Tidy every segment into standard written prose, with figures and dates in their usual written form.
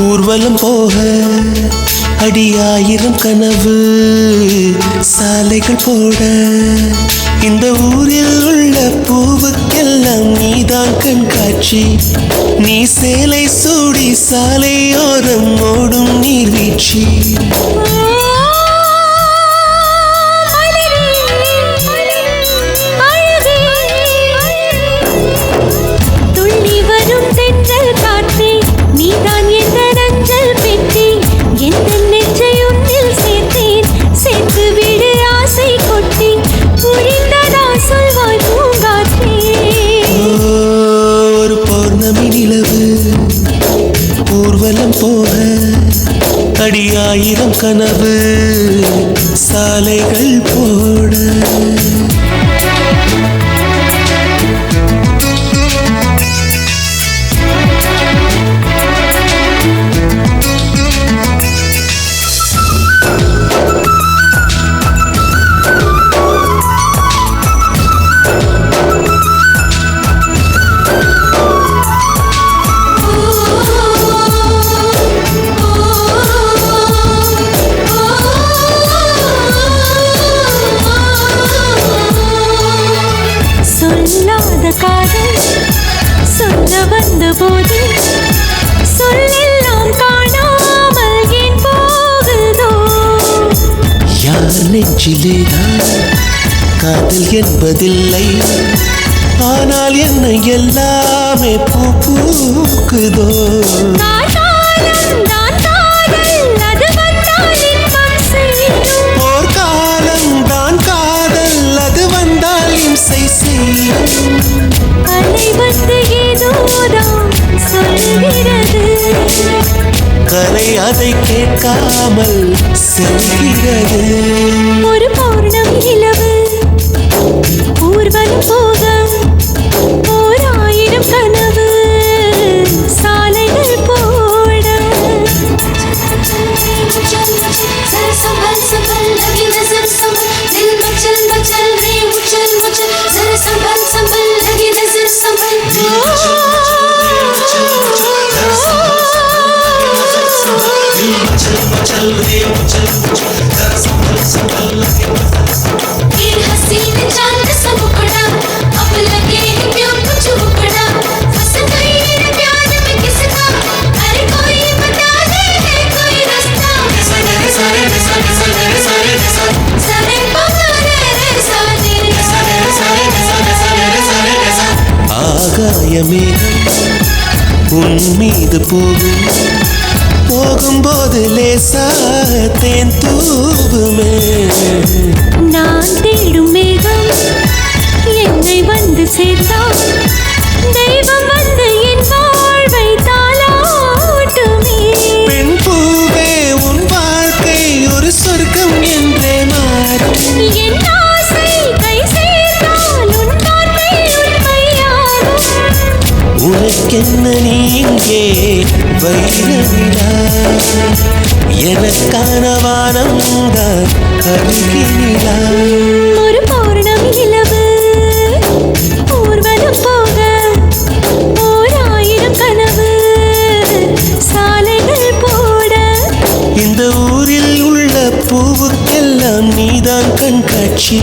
ஊர்வலம் போக அடியாயிரம் கனவு சாலைகள் போட இந்த ஊரில் உள்ள பூவுக்கெல்லாம் நீதான் கண்காட்சி. நீ சேலை சூடி சாலையோரம் ஓடும் நீர்வீழ்ச்சி. ஊர்வலம் போக அடியாயிரம் கனவு சாலைகள் போட சொல்ல வந்த போது சொல்லெல்லாம் காணாமல் ஏன் போகுதோ? யார் நெஞ்சிலேதான் காதல் என்பதில்லை, ஆனால் என்ன எல்லாமே பூக்குதோ? போர்க்காலம் தான் காதல், அது வந்தால் இம்சை செய்யும். அலை வந்து ஏதோதான் சொல்கிறது, கலை அதை கேட்காமல் செல்கிறது. ஒரு பௌர்ணமி நிலவு ஊர்வலம் போக ஓர் ஆயிரம் கனவு சாலைகள் போட. संभल संभल लगी नजर संभल दिल मचल मचल रे उछल उछल जरा संभल संभल लगी नजर संभल ये हसीन चांद सब उखड़ा अब लगे हैं क्यों कुछ उखड़ा फंस गई रे प्यार में किसका अरे कोई बता दे है कोई रास्ता सारे सारे सारे सारे सारे सारे पकड़े रे सारे सारे सारे सारे सारे सारे ஆகாயமே உன் மீது போகும்போது லேசா தேன் தூவுமே. நான் தேடும் மேகம் என்னை வந்து சேர்த்தால் தெய்வம் வந்து என் வாழ்வை தாளாட்டுமே. பெண் பூவே உன் வாழ்க்கை ஒரு சொர்க்கம் என்றே மாறும். என் ஆசை கை சேர்த்தால் உன் வார்த்தை உண்மையாகும். உனக்கென்ன நீங்கே வைரவிழா, எனக்கான வானம் தான் அருகினிலா. ஒரு பௌர்ணமி நிலவு ஊர்வலம் போக ஓர் ஆயிரம் கனவு சாலைகள் போட. இந்த ஊரில் உள்ள பூவுக்கெல்லாம் நீதான் கண்காட்சி.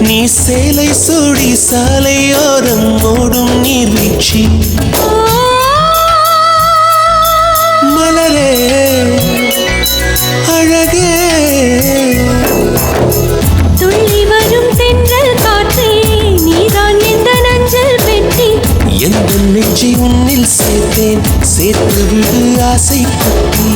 நீ சேலை சூடி சாலையோரம் ஓடும் நீர்வீழ்ச்சி. மலரே அழகே துள்ளி வரும் தென்றல் காற்றே நீதான் எந்த நஞ்சல் பெட்டி. நெஞ்சை உன்னில் சேர்த்தேன் சேர்த்து விடு ஆசை குட்டி